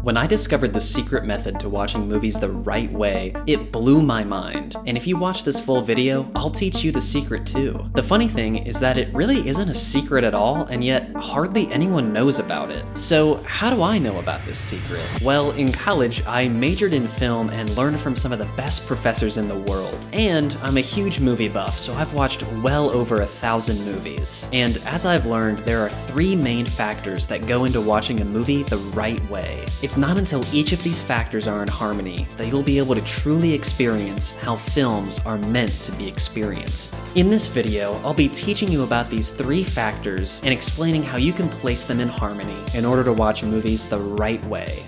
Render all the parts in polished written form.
When I discovered the secret method to watching movies the right way, it blew my mind. And if you watch this full video, I'll teach you the secret too. The funny thing is that it really isn't a secret at all, and yet hardly anyone knows about it. So how do I know about this secret? Well, in college, I majored in film and learned from some of the best professors in the world. And I'm a huge movie buff, so I've watched well over 1,000 movies. And as I've learned, there are 3 main factors that go into watching a movie the right way. It's not until each of these factors are in harmony that you'll be able to truly experience how films are meant to be experienced. In this video, I'll be teaching you about these 3 factors and explaining how you can place them in harmony in order to watch movies the right way.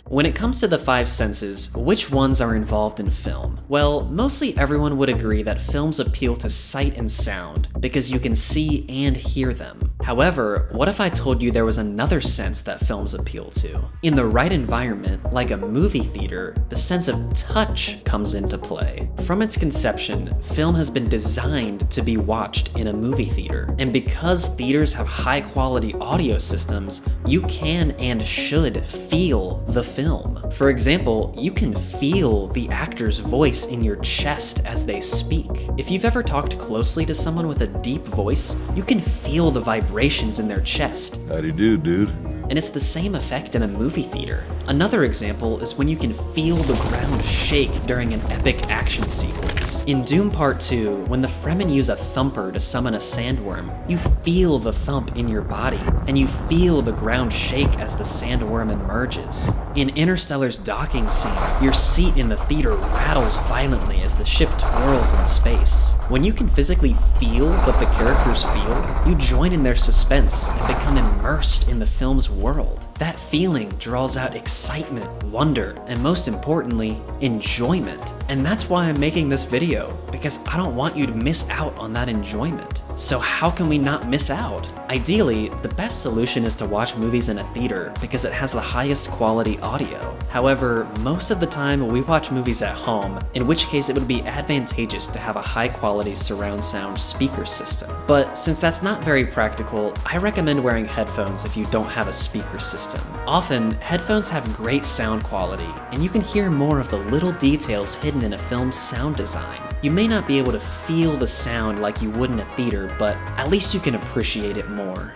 When it comes to the 5 senses, which ones are involved in film? Well, mostly everyone would agree that films appeal to sight and sound because you can see and hear them. However, what if I told you there was another sense that films appeal to? In the right environment, like a movie theater, the sense of touch comes into play. From its conception, film has been designed to be watched in a movie theater. And because theaters have high-quality audio systems, you can and should feel the film. For example, you can feel the actor's voice in your chest as they speak. If you've ever talked closely to someone with a deep voice, you can feel the vibrations in their chest. How do you do, dude? And it's the same effect in a movie theater. Another example is when you can feel the ground shake during an epic action sequence. In Doom Part 2, when the Fremen use a thumper to summon a sandworm, you feel the thump in your body, and you feel the ground shake as the sandworm emerges. In Interstellar's docking scene, your seat in the theater rattles violently as the ship twirls in space. When you can physically feel what the characters feel, you join in their suspense and become immersed in the film's world. That feeling draws out excitement, wonder, and most importantly, enjoyment. And that's why I'm making this video, because I don't want you to miss out on that enjoyment. So how can we not miss out? Ideally, the best solution is to watch movies in a theater because it has the highest quality audio. However, most of the time we watch movies at home, in which case it would be advantageous to have a high quality surround sound speaker system. But since that's not very practical, I recommend wearing headphones if you don't have a speaker system. Often, headphones have great sound quality, and you can hear more of the little details hidden in a film's sound design. You may not be able to feel the sound like you would in a theater, but at least you can appreciate it more.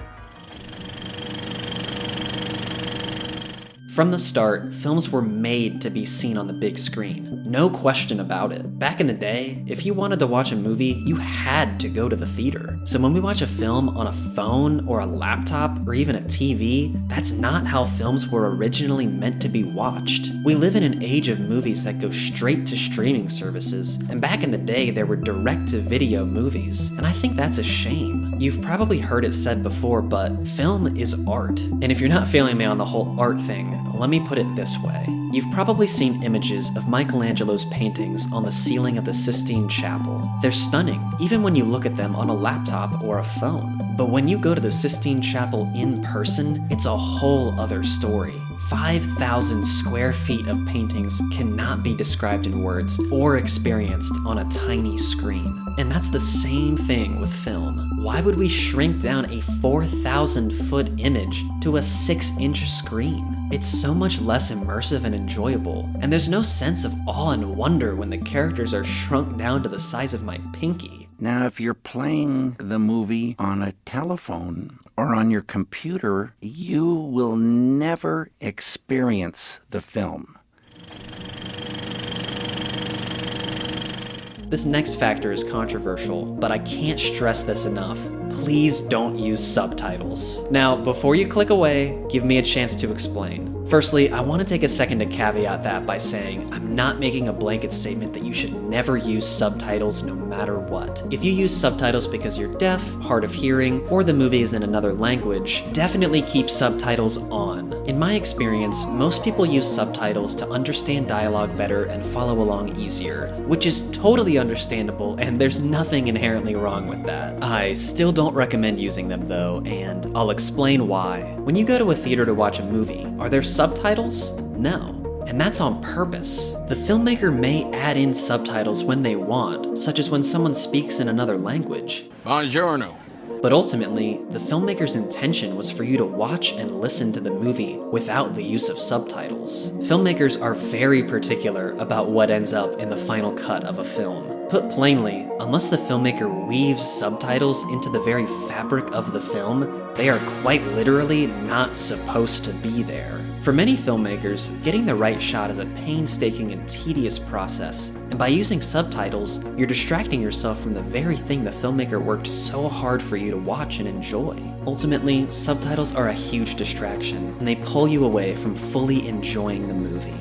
From the start, films were made to be seen on the big screen. No question about it. Back in the day, if you wanted to watch a movie, you had to go to the theater. So when we watch a film on a phone or a laptop or even a TV, that's not how films were originally meant to be watched. We live in an age of movies that go straight to streaming services, and back in the day there were direct-to-video movies, and I think that's a shame. You've probably heard it said before, but film is art. And if you're not feeling me on the whole art thing, let me put it this way. You've probably seen images of Michelangelo's paintings on the ceiling of the Sistine Chapel. They're stunning, even when you look at them on a laptop or a phone. But when you go to the Sistine Chapel in person, it's a whole other story. 5,000 square feet of paintings cannot be described in words or experienced on a tiny screen. And that's the same thing with film. Why would we shrink down a 4,000-foot image to a 6-inch screen? It's so much less immersive and enjoyable, and there's no sense of awe and wonder when the characters are shrunk down to the size of my pinky. Now, if you're playing the movie on a telephone or on your computer, you will never experience the film. This next factor is controversial, but I can't stress this enough. Please don't use subtitles. Now, before you click away, give me a chance to explain. Firstly, I want to take a second to caveat that by saying I'm not making a blanket statement that you should never use subtitles no matter what. If you use subtitles because you're deaf, hard of hearing, or the movie is in another language, definitely keep subtitles on. In my experience, most people use subtitles to understand dialogue better and follow along easier, which is totally understandable, and there's nothing inherently wrong with that. I still don't recommend using them though, and I'll explain why. When you go to a theater to watch a movie, are there subtitles? No. And that's on purpose. The filmmaker may add in subtitles when they want, such as when someone speaks in another language. Buongiorno. But ultimately, the filmmaker's intention was for you to watch and listen to the movie without the use of subtitles. Filmmakers are very particular about what ends up in the final cut of a film. Put plainly, unless the filmmaker weaves subtitles into the very fabric of the film, they are quite literally not supposed to be there. For many filmmakers, getting the right shot is a painstaking and tedious process, and by using subtitles, you're distracting yourself from the very thing the filmmaker worked so hard for you to watch and enjoy. Ultimately, subtitles are a huge distraction, and they pull you away from fully enjoying the movie.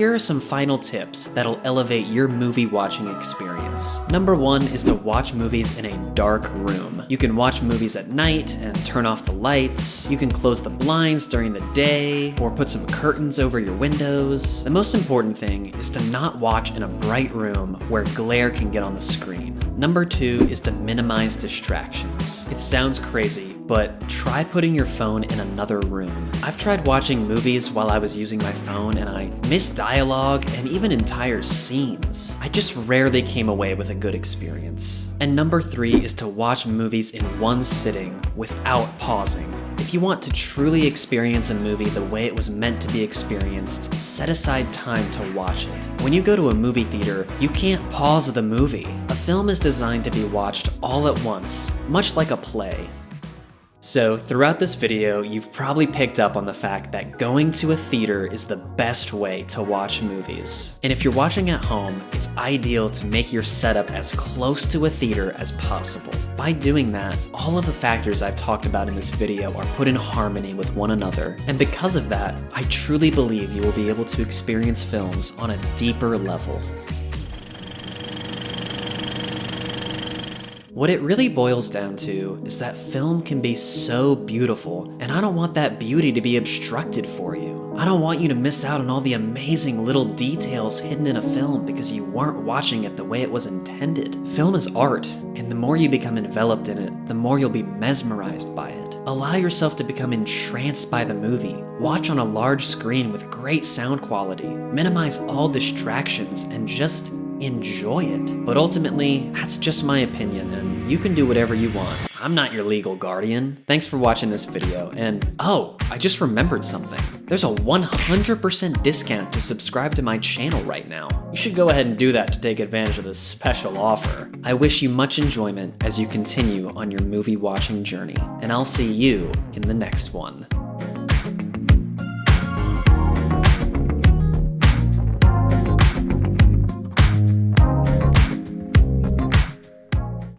Here are some final tips that'll elevate your movie watching experience. Number 1 is to watch movies in a dark room. You can watch movies at night and turn off the lights. You can close the blinds during the day or put some curtains over your windows. The most important thing is to not watch in a bright room where glare can get on the screen. Number 2 is to minimize distractions. It sounds crazy, but try putting your phone in another room. I've tried watching movies while I was using my phone and I missed dialogue and even entire scenes. I just rarely came away with a good experience. And number 3 is to watch movies in one sitting without pausing. If you want to truly experience a movie the way it was meant to be experienced, set aside time to watch it. When you go to a movie theater, you can't pause the movie. A film is designed to be watched all at once, much like a play. So throughout this video, you've probably picked up on the fact that going to a theater is the best way to watch movies. And if you're watching at home, it's ideal to make your setup as close to a theater as possible. By doing that, all of the factors I've talked about in this video are put in harmony with one another. And because of that, I truly believe you will be able to experience films on a deeper level. What it really boils down to is that film can be so beautiful, and I don't want that beauty to be obstructed for you. I don't want you to miss out on all the amazing little details hidden in a film because you weren't watching it the way it was intended. Film is art, and the more you become enveloped in it, the more you'll be mesmerized by it. Allow yourself to become entranced by the movie. Watch on a large screen with great sound quality. Minimize all distractions and just enjoy it. But ultimately, that's just my opinion, and you can do whatever you want. I'm not your legal guardian. Thanks for watching this video, and oh, I just remembered something. There's a 100% discount to subscribe to my channel right now. You should go ahead and do that to take advantage of this special offer. I wish you much enjoyment as you continue on your movie watching journey, and I'll see you in the next one.